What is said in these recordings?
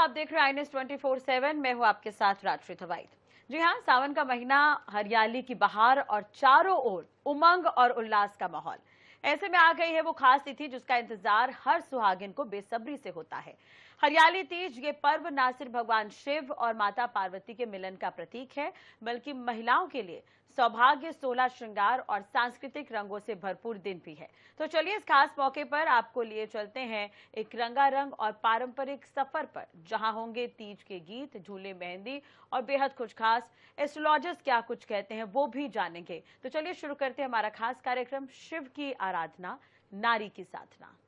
आप देख रहे हैं INS 24/7। मैं हूं आपके साथ रात्रि थवाइत। जी हाँ, सावन का महीना, हरियाली की बहार और चारों ओर उमंग और उल्लास का माहौल। ऐसे में आ गई है वो खास तिथि जिसका इंतजार हर सुहागिन को बेसब्री से होता है। हरियाली तीज ये पर्व न सिर्फ भगवान शिव और माता पार्वती के मिलन का प्रतीक है, बल्कि महिलाओं के लिए सौभाग्य, 16 श्रृंगार और सांस्कृतिक रंगों से भरपूर दिन भी है। तो चलिए इस खास मौके पर आपको लिए चलते हैं एक रंगारंग और पारंपरिक सफर पर, जहां होंगे तीज के गीत, झूले, मेहंदी और बेहद कुछ खास। एस्ट्रोलॉजर्स क्या कुछ कहते हैं वो भी जानेंगे। तो चलिए शुरू करते हैं हमारा खास कार्यक्रम, शिव की आराधना, नारी की साधना।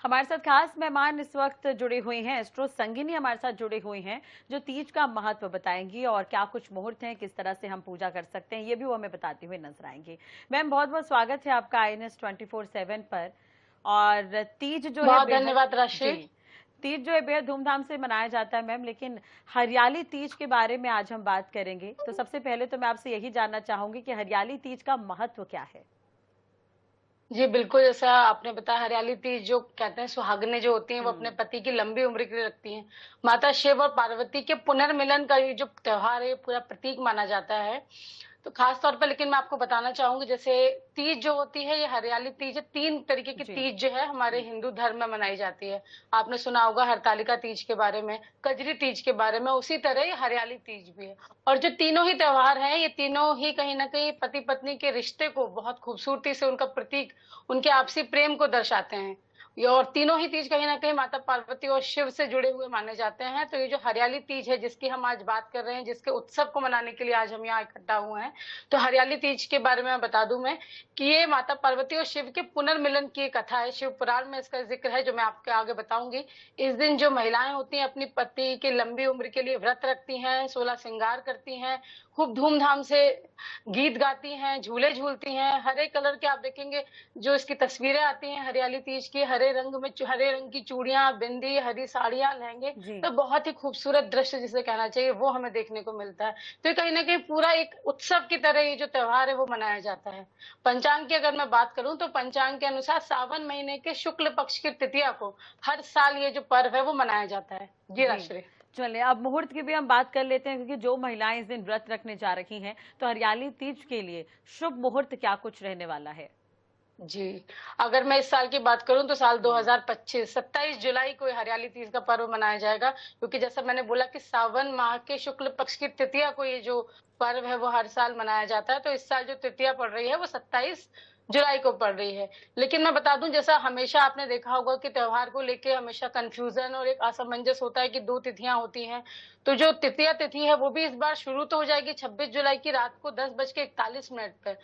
हमारे साथ खास मेहमान इस वक्त जुड़े हुए हैं, एस्ट्रो संगिनी हमारे साथ जुड़े हुए हैं, जो तीज का महत्व बताएंगी और क्या कुछ मुहूर्त हैं, किस तरह से हम पूजा कर सकते हैं, ये भी वो हमें बताते हुए नजर आएंगे। मैम, बहुत बहुत स्वागत है आपका INS 24/7 पर। और तीज जो है, बहुत धन्यवाद राशि। तीज जो है बेहद धूमधाम से मनाया जाता है मैम, लेकिन हरियाली तीज के बारे में आज हम बात करेंगे। तो सबसे पहले तो मैं आपसे यही जानना चाहूंगी कि हरियाली तीज का महत्व क्या है। जी बिल्कुल, जैसा आपने बताया, हरियाली तीज जो कहते हैं सुहागनें जो होती हैं वो अपने पति की लंबी उम्र के लिए रखती हैं। माता शिव और पार्वती के पुनर्मिलन का ये जो त्योहार है पूरा प्रतीक माना जाता है। तो खास तौर पर लेकिन मैं आपको बताना चाहूंगी, जैसे तीज जो होती है, ये हरियाली तीज है। 3 तरीके की तीज जो है हमारे हिंदू धर्म में मनाई जाती है। आपने सुना होगा हरतालिका तीज के बारे में, कजरी तीज के बारे में, उसी तरह ये हरियाली तीज भी है। और जो तीनों ही त्योहार हैं, ये तीनों ही कहीं ना कहीं पति पत्नी के रिश्ते को बहुत खूबसूरती से, उनका प्रतीक, उनके आपसी प्रेम को दर्शाते हैं। ये और तीनों ही तीज कहीं ना कहीं माता पार्वती और शिव से जुड़े हुए माने जाते हैं। तो ये जो हरियाली तीज है जिसकी हम आज बात कर रहे हैं, जिसके उत्सव को मनाने के लिए आज हम यहाँ इकट्ठा हुए हैं, तो हरियाली तीज के बारे में बता दूं मैं कि ये माता पार्वती और शिव के पुनर्मिलन की कथा है। शिव पुराण में इसका जिक्र है, जो मैं आपके आगे बताऊंगी। इस दिन जो महिलाएं होती हैं अपनी पति की लंबी उम्र के लिए व्रत रखती हैं, 16 श्रृंगार करती हैं, खूब धूमधाम से गीत गाती हैं, झूले झूलती हैं। हरे कलर के आप देखेंगे जो इसकी तस्वीरें आती हैं हरियाली तीज की, हरे रंग में हरे रंग की चूड़ियां, बिंदी, हरी साड़ियां, लहंगे, तो बहुत ही खूबसूरत दृश्य जिसे कहना चाहिए वो हमें देखने को मिलता है। तो कहीं ना कहीं पूरा एक उत्सव की तरह ये जो त्योहार है वो मनाया जाता है। पंचांग की अगर मैं बात करूं तो पंचांग के अनुसार सावन महीने के शुक्ल पक्ष की तृतीया को हर साल ये जो पर्व है वो मनाया जाता है। जी राश्री। चलिए अब मुहूर्त की भी हम बात कर लेते हैं, क्योंकि जो महिलाएं इस दिन व्रत रखने जा रही हैं, तो हरियाली तीज के लिए शुभ मुहूर्त क्या कुछ रहने वाला है। जी, अगर मैं इस साल की बात करूं तो साल 2025 27 जुलाई को हरियाली तीज का पर्व मनाया जाएगा, क्योंकि जैसा मैंने बोला कि सावन माह के शुक्ल पक्ष की तृतीया को ये जो पर्व है वो हर साल मनाया जाता है। तो इस साल जो तृतीया पड़ रही है वो 27 जुलाई को पड़ रही है। लेकिन मैं बता दूं, जैसा हमेशा आपने देखा होगा कि त्योहार को लेके हमेशा कंफ्यूजन और एक असमंजस होता है कि 2 तिथियां होती हैं। तो जो तृतीया तिथि है वो भी इस बार शुरू तो हो जाएगी 26 जुलाई की रात को 10:41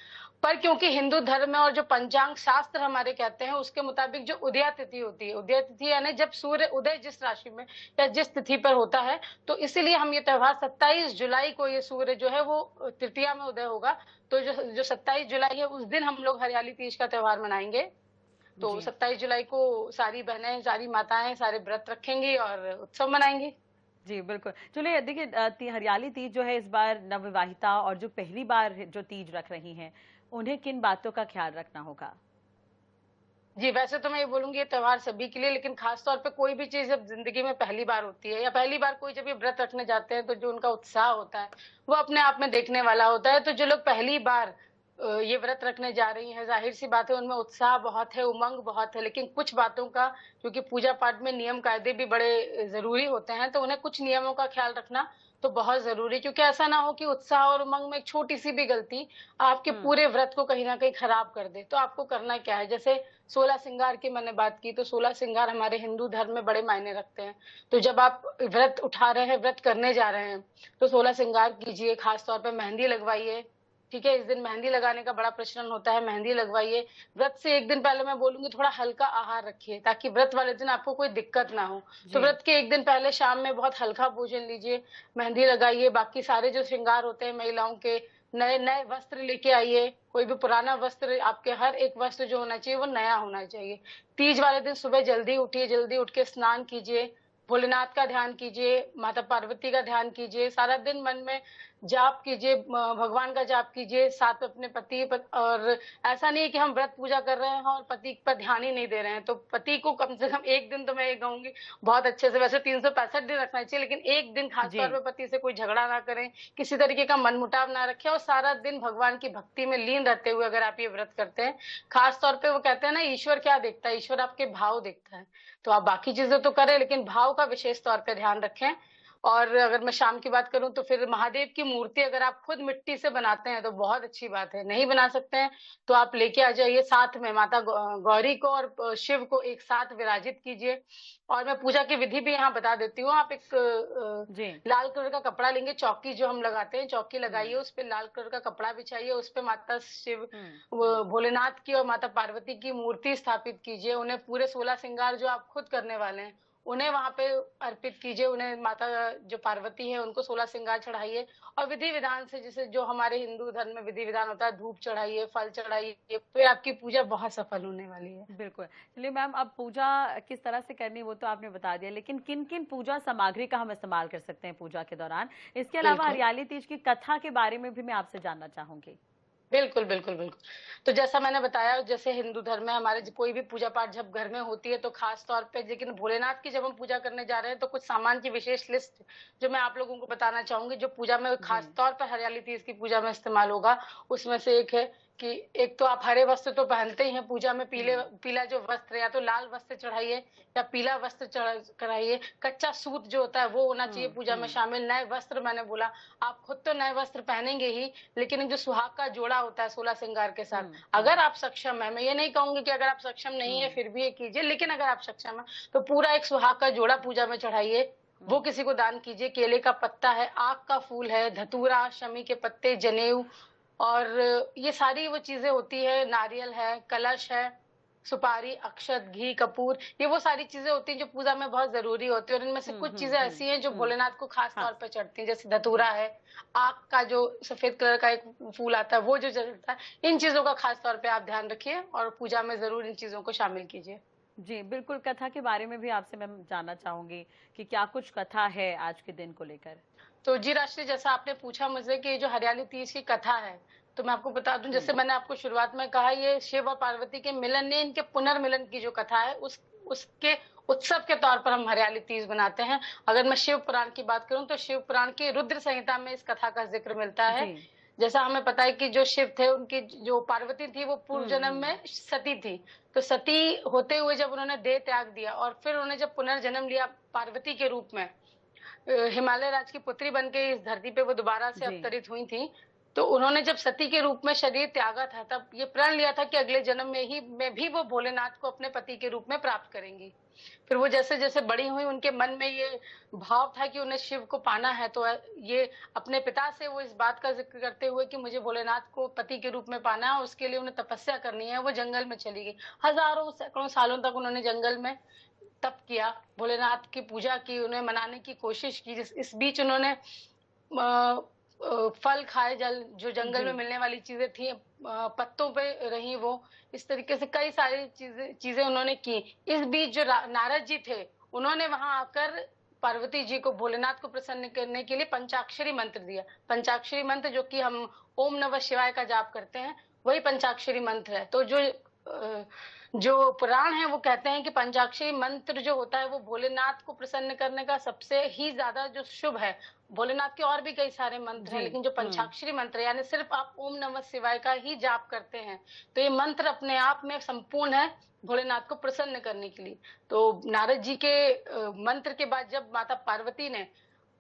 पर क्योंकि हिंदू धर्म में और जो पंचांग शास्त्र हमारे कहते हैं उसके मुताबिक जो उदया तिथि होती है, उदया तिथि यानी जब सूर्य उदय जिस राशि में या जिस तिथि पर होता है, तो इसीलिए हम ये त्योहार 27 जुलाई को ये सूर्य जो है वो तृतीया में उदय होगा। तो जो 27 जुलाई है उस दिन हम लोग हरियाली तीज का त्योहार मनाएंगे। तो 27 जुलाई को सारी बहनें, सारी माताएं, सारे व्रत रखेंगी और उत्सव मनाएंगी। जी बिल्कुल। चलिए देखिए, हरियाली तीज जो है इस बार नवविवाहिता और जो पहली बार जो तीज रख रही हैं, उन्हें किन बातों का ख्याल रखना होगा। जी, वैसे तो मैं ये बोलूंगी ये त्योहार सभी के लिए, लेकिन खास तौर पे कोई भी चीज जब जिंदगी में पहली बार होती है या पहली बार कोई जब ये व्रत रखने जाते हैं, तो जो उनका उत्साह होता है वो अपने आप में देखने वाला होता है। तो जो लोग पहली बार ये व्रत रखने जा रही हैं, जाहिर सी बात है उनमें उत्साह बहुत है, उमंग बहुत है। लेकिन कुछ बातों का, क्योंकि पूजा पाठ में नियम कायदे भी बड़े जरूरी होते हैं, तो उन्हें कुछ नियमों का ख्याल रखना तो बहुत जरूरी, क्योंकि ऐसा ना हो कि उत्साह और उमंग में एक छोटी सी भी गलती आपके पूरे व्रत को कहीं ना कहीं खराब कर दे। तो आपको करना क्या है, जैसे 16 श्रृंगार की मैंने बात की, तो 16 श्रृंगार हमारे हिंदू धर्म में बड़े मायने रखते हैं। तो जब आप व्रत उठा रहे हैं, व्रत करने जा रहे हैं, तो 16 श्रृंगार कीजिए। खास तौर पर मेहंदी लगवाइए, ठीक है। इस दिन मेहंदी लगाने का बड़ा प्रचलन होता है, मेहंदी लगवाइए। व्रत से एक दिन पहले मैं बोलूंगी थोड़ा हल्का आहार रखिए, ताकि व्रत वाले दिन आपको कोई दिक्कत ना हो। तो व्रत के एक दिन पहले शाम में बहुत हल्का भोजन लीजिए, मेहंदी लगाइए। बाकी सारे जो श्रृंगार होते हैं महिलाओं के, नए नए वस्त्र लेके आइए। कोई भी पुराना वस्त्र, आपके हर एक वस्त्र जो होना चाहिए वो नया होना चाहिए। तीज वाले दिन सुबह जल्दी उठिए, जल्दी उठ के स्नान कीजिए, भोलेनाथ का ध्यान कीजिए, माता पार्वती का ध्यान कीजिए, सारा दिन मन में जाप कीजिए, भगवान का जाप कीजिए, साथ में अपने और ऐसा नहीं है कि हम व्रत पूजा कर रहे हैं और पति पर ध्यान ही नहीं दे रहे हैं, तो पति को कम से कम एक दिन, तो मैं ये कहूंगी बहुत अच्छे से, वैसे 365 दिन रखना चाहिए, लेकिन एक दिन खास जी। तौर पे पति से कोई झगड़ा ना करें, किसी तरीके का मनमुटाव ना रखें और सारा दिन भगवान की भक्ति में लीन रहते हुए अगर आप ये व्रत करते हैं, खास तौर पे वो कहते हैं ना, ईश्वर क्या देखता है, ईश्वर आपके भाव देखता है। तो आप बाकी चीजें तो करें, लेकिन भाव का विशेष तौर पे ध्यान रखें। और अगर मैं शाम की बात करूं तो फिर महादेव की मूर्ति अगर आप खुद मिट्टी से बनाते हैं तो बहुत अच्छी बात है, नहीं बना सकते हैं तो आप लेके आ जाइए, साथ में माता गौरी को और शिव को एक साथ विराजित कीजिए। और मैं पूजा की विधि भी यहाँ बता देती हूँ। आप एक लाल कलर का कपड़ा लेंगे, चौकी जो हम लगाते हैं, चौकी लगाइए, उस पर लाल कलर का कपड़ा बिछाइए, उस पर माता शिव, भोलेनाथ की और माता पार्वती की मूर्ति स्थापित कीजिए, उन्हें पूरे 16 श्रृंगार जो आप खुद करने वाले हैं उन्हें वहां पे अर्पित कीजिए, उन्हें माता जो पार्वती है उनको 16 श्रृंगार चढ़ाइए और विधि विधान से, जैसे जो हमारे हिंदू धर्म में विधि विधान होता है, धूप चढ़ाइए, फल चढ़ाइए, तो आपकी पूजा बहुत सफल होने वाली है। बिल्कुल। चलिए मैम, अब पूजा किस तरह से करनी वो तो आपने बता दिया, लेकिन किन किन पूजा सामग्री का हम इस्तेमाल कर सकते हैं पूजा के दौरान? इसके अलावा हरियाली तीज की कथा के बारे में भी मैं आपसे जानना चाहूंगी। बिल्कुल बिल्कुल बिल्कुल। तो जैसा मैंने बताया, जैसे हिंदू धर्म में हमारे कोई भी पूजा पाठ जब घर में होती है तो खास तौर पे, लेकिन भोलेनाथ की जब हम पूजा करने जा रहे हैं तो कुछ सामान की विशेष लिस्ट जो मैं आप लोगों को बताना चाहूंगी, जो पूजा में खास तौर पर हरियाली तीज की पूजा में इस्तेमाल होगा, उसमें से एक है कि एक तो आप हरे वस्त्र तो पहनते ही हैं पूजा में, पीला जो वस्त्र, या तो लाल वस्त्र चढ़ाइए या पीला वस्त्र चढ़ाइए। कच्चा सूत जो होता है वो होना चाहिए पूजा में शामिल। नए वस्त्र, मैंने बोला आप खुद तो नए वस्त्र पहनेंगे ही, लेकिन जो सुहाग का जोड़ा होता है 16 श्रृंगार के साथ, अगर आप सक्षम है, मैं ये नहीं कहूंगी कि अगर आप सक्षम नहीं है फिर भी ये कीजिए, लेकिन अगर आप सक्षम है तो पूरा एक सुहाग का जोड़ा पूजा में चढ़ाइए, वो किसी को दान कीजिए। केले का पत्ता है, आक का फूल है, धतूरा, शमी के पत्ते, जनेऊ, और ये सारी वो चीजें होती है, नारियल है, कलश है, सुपारी, अक्षत, घी, कपूर, ये वो सारी चीजें होती हैं जो पूजा में बहुत जरूरी होती है। और इनमें से कुछ चीजें ऐसी हैं जो भोलेनाथ को खास तौर पर चढ़ती हैं, जैसे धतूरा है, आक का जो सफेद कलर का एक फूल आता है वो जो चढ़ता है। इन चीजों का खास तौर पे आप ध्यान रखिए और पूजा में जरूर इन चीजों को शामिल कीजिए। जी बिल्कुल। कथा के बारे में भी आपसे मैं जानना चाहूंगी कि क्या कुछ कथा है आज के दिन को लेकर? तो जी राष्ट्रीय, जैसा आपने पूछा मुझसे कि जो हरियाली तीज की कथा है, तो मैं आपको बता दूं, जैसे मैंने आपको शुरुआत में कहा, ये शिव और पार्वती के मिलन ने, इनके पुनर्मिलन की जो कथा है उसके उत्सव के तौर पर हम हरियाली तीज मनाते हैं। अगर मैं शिव पुराण की बात करूं तो शिव पुराण की रुद्र संहिता में इस कथा का जिक्र मिलता है। जैसा हमें पता है कि जो शिव थे, उनकी जो पार्वती थी वो पूर्व जन्म में सती थी, तो सती होते हुए जब उन्होंने देह त्याग दिया और फिर उन्होंने जब पुनर्जन्म लिया पार्वती के रूप में, हिमालय राज की पुत्री बनके इस धरती पे वो दोबारा से अवतरित हुई थी, तो उन्होंने जब सती के रूप में शरीर त्यागा था तब ये प्रण लिया था कि अगले जन्म में भी वो भोलेनाथ को अपने पति के रूप में प्राप्त करेंगी। फिर वो जैसे जैसे बड़ी हुई, उनके मन में ये भाव था कि उन्हें शिव को पाना है, तो ये अपने पिता से वो इस बात का जिक्र करते हुए कि मुझे भोलेनाथ को पति के रूप में पाना है, उसके लिए उन्हें तपस्या करनी है, वो जंगल में चली गई। हजारों सैकड़ों सालों तक उन्होंने जंगल में तप किया, भोलेनाथ की पूजा की, उन्हें मनाने की कोशिश की। इस बीच उन्होंने फल खाए, जो जंगल में मिलने वाली चीजें थी, पत्तों पे रही, वो इस तरीके से कई सारी चीजें उन्होंने की। इस बीच जो नारद जी थे, उन्होंने वहां आकर पार्वती जी को, भोलेनाथ को प्रसन्न करने के लिए पंचाक्षरी मंत्र दिया। पंचाक्षरी मंत्र जो कि हम ओम नमः शिवाय का जाप करते हैं, वही पंचाक्षरी मंत्र है। तो जो पुराण है वो कहते हैं कि पंचाक्षरी मंत्र जो होता है वो भोलेनाथ को प्रसन्न करने का सबसे ही ज्यादा जो शुभ है। भोलेनाथ के और भी कई सारे मंत्र हैं, लेकिन जो पंचाक्षरी मंत्र यानी सिर्फ आप ओम नमः शिवाय का ही जाप करते हैं, तो ये मंत्र अपने आप में संपूर्ण है भोलेनाथ को प्रसन्न करने के लिए। तो नारद जी के मंत्र के बाद जब माता पार्वती ने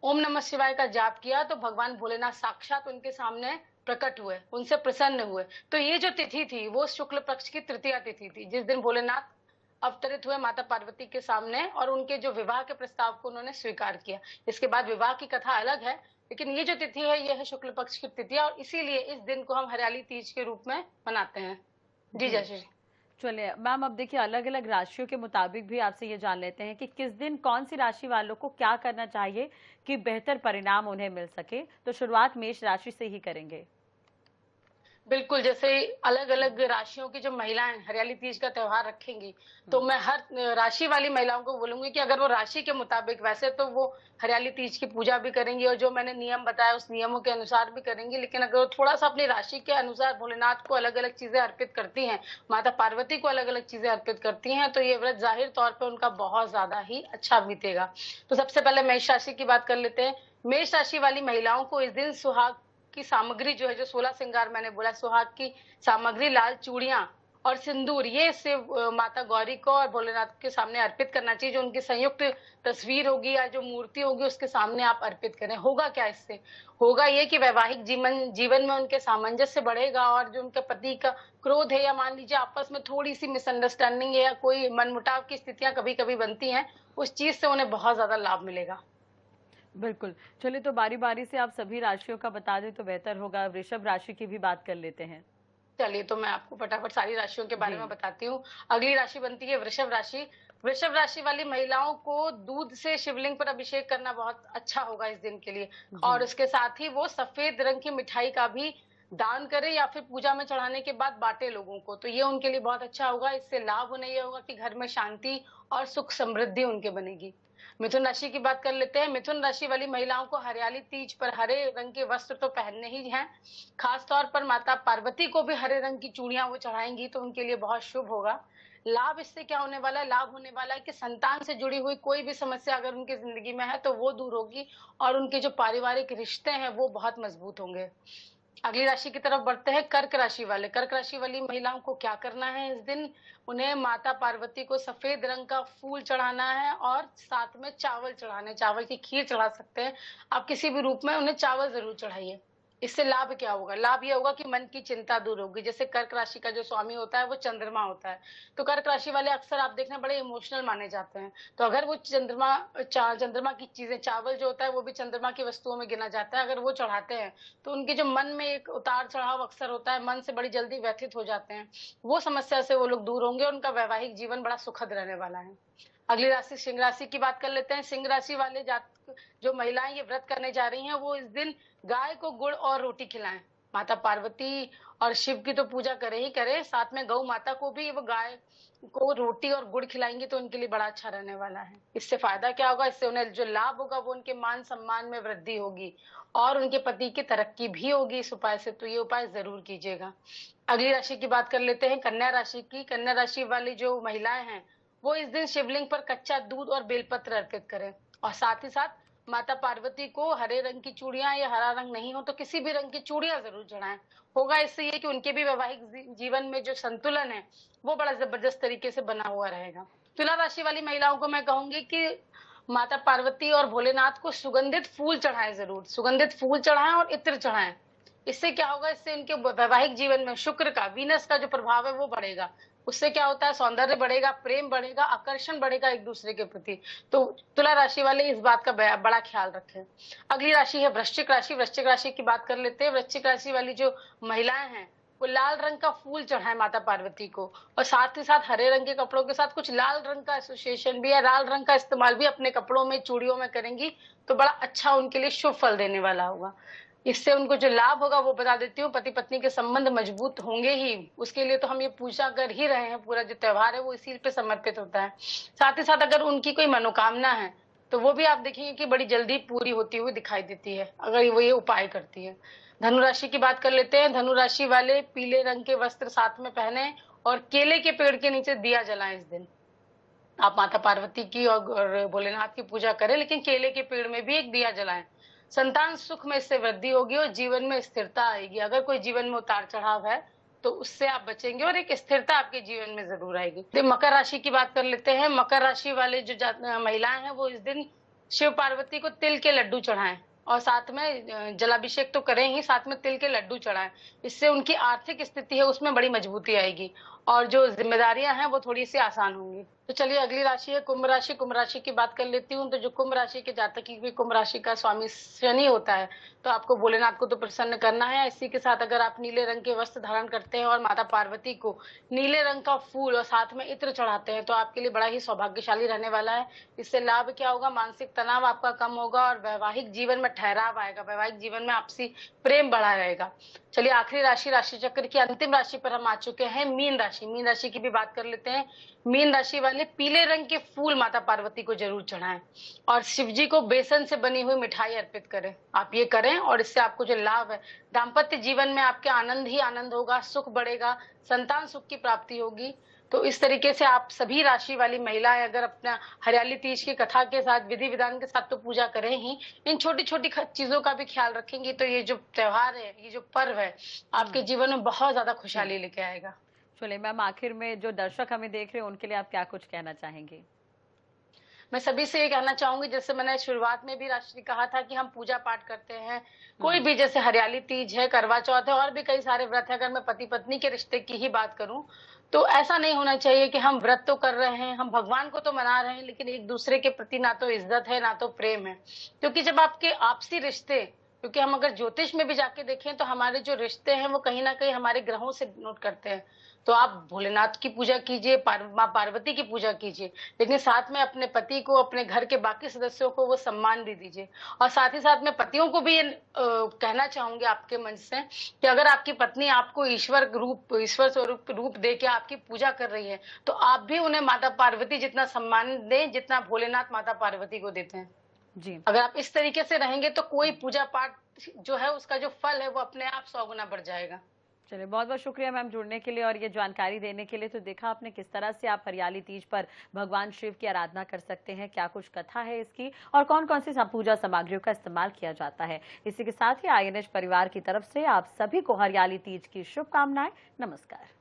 ओम नमः शिवाय का जाप किया तो भगवान भोलेनाथ साक्षात उनके सामने प्रकट हुए, उनसे प्रसन्न हुए। तो ये जो तिथि थी वो शुक्ल पक्ष की तृतीया तिथि थी, जिस दिन भोलेनाथ अवतरित हुए माता पार्वती के सामने और उनके जो विवाह के प्रस्ताव को उन्होंने स्वीकार किया। इसके बाद विवाह की कथा अलग है, लेकिन ये जो तिथि है ये है शुक्ल पक्ष की तृतीया, और इसीलिए इस दिन को हम हरियाली तीज के रूप में मनाते हैं। जी जैसे चलिए मैम, अब देखिए अलग अलग राशियों के मुताबिक भी आपसे ये जान लेते हैं कि किस दिन कौन सी राशि वालों को क्या करना चाहिए कि बेहतर परिणाम उन्हें मिल सके। तो शुरुआत मेष राशि से ही करेंगे। बिल्कुल, जैसे अलग-अलग राशियों की जो महिलाएँ हरियाली तीज का त्योहार रखेंगी, तो मैं हर राशि वाली महिलाओं को बोलूँगी कि अगर वो राशि के मुताबिक वैसे तो वो हरियाली तीज की पूजा भी करेंगी और जो मैंने नियम बताया उस नियमों के अनुसार भी करेंगी। लेकिन अगर वो थोड़ा-सा अपनी राशि के अनुसार भोलेनाथ को अलग-अलग चीज़ें अर्पित करती हैं, माता पार्वती को अलग-अलग चीज़ें अर्पित करती हैं, तो ये व्रत ज़ाहिर तौर पे उनका बहुत ज़्यादा ही अच्छा बीतेगा। तो सबसे पहले मेष राशि की बात कर लेते हैं। मेष राशि वाली महिलाओं को इस दिन सुहाग की सामग्री जो है, जो 16 श्रृंगार मैंने बोला, सुहाग की सामग्री, लाल चूड़ियां और सिंदूर, ये सिर्फ माता गौरी को और भोलेनाथ के सामने अर्पित करना चाहिए। जो उनकी संयुक्त तस्वीर होगी या जो मूर्ति होगी उसके सामने आप अर्पित करें। होगा क्या इससे? होगा ये कि वैवाहिक जीवन जीवन में उनके सामंजस्य बढ़ेगा और जो उनके पति का क्रोध है या मान लीजिए आपस में थोड़ी सी मिसअंडरस्टैंडिंग है या कोई मनमुटाव की स्थितियां कभी कभी बनती हैं, उस चीज से उन्हें बहुत ज्यादा लाभ मिलेगा। बिल्कुल। चलिए, तो बारी-बारी से आप सभी राशियों का बता दें तो बेहतर होगा। वृषभ राशि की भी बात कर लेते हैं। चलिए, तो मैं आपको फटाफट सारी राशियों के बारे जी। में बताती हूँ। अगली राशि बनती है वृषभ राशि। वृषभ राशि वाली महिलाओं को दूध से शिवलिंग पर अभिषेक करना बहुत अच्छा होगा इस दिन के लिए। जी। और उसके साथ ही वो सफेद रंग की मिठाई का भी दान करें या फिर पूजा में चढ़ाने के बाद बांटे लोगों को, तो ये उनके लिए बहुत अच्छा होगा। इससे लाभ उन्हें ये होगा कि घर में शांति और सुख समृद्धि उनके बनेगी। मिथुन राशि की बात कर लेते हैं। मिथुन राशि वाली महिलाओं को हरियाली तीज पर हरे रंग के वस्त्र तो पहनने ही हैं। खास तौर पर माता पार्वती को भी हरे रंग की चूड़ियां वो चढ़ाएंगी तो उनके लिए बहुत शुभ होगा। लाभ इससे क्या होने वाला है? लाभ होने वाला है कि संतान से जुड़ी हुई कोई भी समस्या अगर उनकी जिंदगी में है तो वो दूर होगी और उनके जो पारिवारिक रिश्ते हैं वो बहुत मजबूत होंगे। अगली राशि की तरफ बढ़ते हैं। कर्क राशि वाले। कर्क राशि वाली महिलाओं को क्या करना है इस दिन? उन्हें माता पार्वती को सफेद रंग का फूल चढ़ाना है और साथ में चावल चढ़ाने, चावल की खीर चढ़ा सकते हैं। आप किसी भी रूप में उन्हें चावल जरूर चढ़ाइए। इससे लाभ क्या होगा? लाभ ये होगा कि मन की चिंता दूर होगी। जैसे कर्क राशि का जो स्वामी होता है वो चंद्रमा होता है, तो कर्क राशि वाले अक्सर आप देखना बड़े इमोशनल माने जाते हैं। तो अगर वो चंद्रमा की चीजें, चावल जो होता है वो भी चंद्रमा की वस्तुओं में गिना जाता है, अगर वो चढ़ाते हैं तो उनके जो मन में एक उतार चढ़ाव अक्सर होता है, मन से बड़ी जल्दी व्यथित हो जाते हैं, वो समस्या से वो लोग दूर होंगे। उनका वैवाहिक जीवन बड़ा सुखद रहने वाला है। अगली राशि सिंह राशि की बात कर लेते हैं। सिंह राशि वाले जो महिलाएं ये व्रत करने जा रही हैं वो इस दिन गाय को गुड़ और रोटी खिलाएं। माता पार्वती और शिव की तो पूजा करे ही करे, साथ में गौ माता को भी वो गाय को रोटी और गुड़ खिलाएंगे तो उनके लिए बड़ा अच्छा रहने वाला है। इससे फायदा क्या होगा? इससे उन्हें जो लाभ होगा वो उनके मान सम्मान में वृद्धि होगी और उनके पति की तरक्की भी होगी इस उपाय से, तो ये उपाय जरूर कीजिएगा। अगली राशि की बात कर लेते हैं कन्या राशि की। कन्या राशि वाली जो महिलाएं हैं वो इस दिन शिवलिंग पर कच्चा दूध और बेलपत्र अर्पित करें और साथ ही साथ माता पार्वती को हरे रंग की चूड़ियां या हरा रंग नहीं हो तो किसी भी रंग की चूड़ियां जरूर चढ़ाएं। होगा इससे ये कि उनके भी वैवाहिक जीवन में जो संतुलन है वो बड़ा जबरदस्त तरीके से बना हुआ रहेगा। तुला राशि वाली महिलाओं को मैं कहूंगी कि माता पार्वती और भोलेनाथ को सुगंधित फूल चढ़ाएं, जरूर सुगंधित फूल चढ़ाएं और इत्र चढ़ाएं। इससे क्या होगा? इससे इनके वैवाहिक जीवन में शुक्र का, वीनस का जो प्रभाव है वो बढ़ेगा। उससे क्या होता है? सौंदर्य बढ़ेगा, प्रेम बढ़ेगा, आकर्षण बढ़ेगा एक दूसरे के प्रति। तो तुला राशि वाले इस बात का बड़ा ख्याल रखें। अगली राशि है वृश्चिक राशि। वृश्चिक राशि की बात कर लेते हैं। वृश्चिक राशि वाली जो महिलाएं हैं वो लाल रंग का फूल चढ़ाए माता पार्वती को और साथ ही साथ हरे रंग के कपड़ों के साथ कुछ लाल रंग का एसोसिएशन भी है, लाल रंग का इस्तेमाल भी अपने कपड़ों में, चूड़ियों में करेंगी तो बड़ा अच्छा उनके लिए शुभ फल देने वाला होगा। इससे उनको जो लाभ होगा वो बता देती हूँ। पति पत्नी के संबंध मजबूत होंगे ही, उसके लिए तो हम ये पूजा कर ही रहे हैं। पूरा जो त्योहार है वो इसी पे समर्पित होता है। साथ ही साथ अगर उनकी कोई मनोकामना है तो वो भी आप देखेंगे कि बड़ी जल्दी पूरी होती हुई दिखाई देती है अगर वो ये उपाय करती है। धनु राशि की बात कर लेते हैं। धनु राशि वाले पीले रंग के वस्त्र साथ में पहने और केले के पेड़ के नीचे दिया जलाएं इस दिन। आप माता पार्वती की और भोलेनाथ की पूजा करें, लेकिन केले के पेड़ में भी एक दिया जलाएं। संतान सुख में इससे वृद्धि होगी और जीवन में स्थिरता आएगी। अगर कोई जीवन में उतार चढ़ाव है तो उससे आप बचेंगे और एक स्थिरता आपके जीवन में जरूर आएगी। तो मकर राशि की बात कर लेते हैं। मकर राशि वाले जो महिलाएं हैं वो इस दिन शिव पार्वती को तिल के लड्डू चढ़ाएं और साथ में जलाभिषेक तो करें ही, साथ में तिल के लड्डू चढ़ाएं। इससे उनकी आर्थिक स्थिति है उसमें बड़ी मजबूती आएगी और जो जिम्मेदारियां हैं वो थोड़ी सी आसान होंगी। तो चलिए अगली राशि है कुंभ राशि। कुंभ राशि की बात कर लेती हूँ। तो जो कुंभ राशि के जातक की कुंभ राशि का स्वामी शनि होता है, तो आपको भोलेनाथ को तो प्रसन्न करना है। इसी के साथ अगर आप नीले रंग के वस्त्र धारण करते हैं और माता पार्वती को नीले रंग का फूल और साथ में इत्र चढ़ाते हैं, तो आपके लिए बड़ा ही सौभाग्यशाली रहने वाला है। इससे लाभ क्या होगा, मानसिक तनाव आपका कम होगा और वैवाहिक जीवन में ठहराव आएगा, वैवाहिक जीवन में आपसी प्रेम बढ़ा रहेगा। चलिए आखिरी राशि, राशि चक्र की अंतिम राशि पर हम आ चुके हैं, मीन राशि। मीन राशि की भी बात कर लेते हैं। मीन राशि वाले पीले रंग के फूल माता पार्वती को जरूर चढ़ाएं और शिव जी को बेसन से बनी हुई मिठाई अर्पित करें। आप ये करें और इससे आपको जो लाभ है, दाम्पत्य जीवन में आपके आनंद ही आनंद होगा, सुख बढ़ेगा, संतान सुख की प्राप्ति होगी। तो इस तरीके से आप सभी राशि वाली महिलाएं अगर अपना हरियाली तीज की कथा के साथ, विधि विधान के साथ तो पूजा करें ही, इन छोटी छोटी चीजों का भी ख्याल रखेंगी, तो ये जो त्योहार है, ये जो पर्व है, आपके जीवन में बहुत ज्यादा खुशहाली लेके आएगा। चलिए मैम, आखिर में जो दर्शक हमें देख रहे हैं उनके लिए आप क्या कुछ कहना चाहेंगे? मैं सभी से ये कहना चाहूंगी, जैसे मैंने शुरुआत में भी राशि कहा था कि हम पूजा पाठ करते हैं, कोई भी जैसे हरियाली तीज है, करवा चौथ है, और भी कई सारे व्रत है। अगर मैं पति पत्नी के रिश्ते की ही बात करूं, तो ऐसा नहीं होना चाहिए कि हम व्रत तो कर रहे हैं, हम भगवान को तो मना रहे हैं, लेकिन एक दूसरे के प्रति ना तो इज्जत है ना तो प्रेम है। क्योंकि जब आपके आपसी रिश्ते, क्योंकि हम अगर ज्योतिष में भी जाके देखें तो हमारे जो रिश्ते हैं वो कहीं ना कहीं हमारे ग्रहों से नोट करते हैं। तो आप भोलेनाथ की पूजा कीजिए, माँ पार्वती की पूजा कीजिए, लेकिन साथ में अपने पति को, अपने घर के बाकी सदस्यों को वो सम्मान भी दीजिए। और साथ ही साथ में पतियों को भी ये कहना चाहूंगी आपके मंच से कि अगर आपकी पत्नी आपको ईश्वर स्वरूप रूप दे के आपकी पूजा कर रही है, तो आप भी उन्हें माता पार्वती जितना सम्मान दें जितना भोलेनाथ माता पार्वती को देते हैं जी। अगर आप इस तरीके से रहेंगे तो कोई पूजा पाठ जो है उसका जो फल है वो अपने आप 100 गुना बढ़ जाएगा। चलिए, बहुत बहुत शुक्रिया मैम जुड़ने के लिए और ये जानकारी देने के लिए। तो देखा आपने किस तरह से आप हरियाली तीज पर भगवान शिव की आराधना कर सकते हैं, क्या कुछ कथा है इसकी और कौन कौन सी पूजा सामग्रियों का इस्तेमाल किया जाता है। इसी के साथ ही INH परिवार की तरफ से आप सभी को हरियाली तीज की शुभकामनाएं। नमस्कार।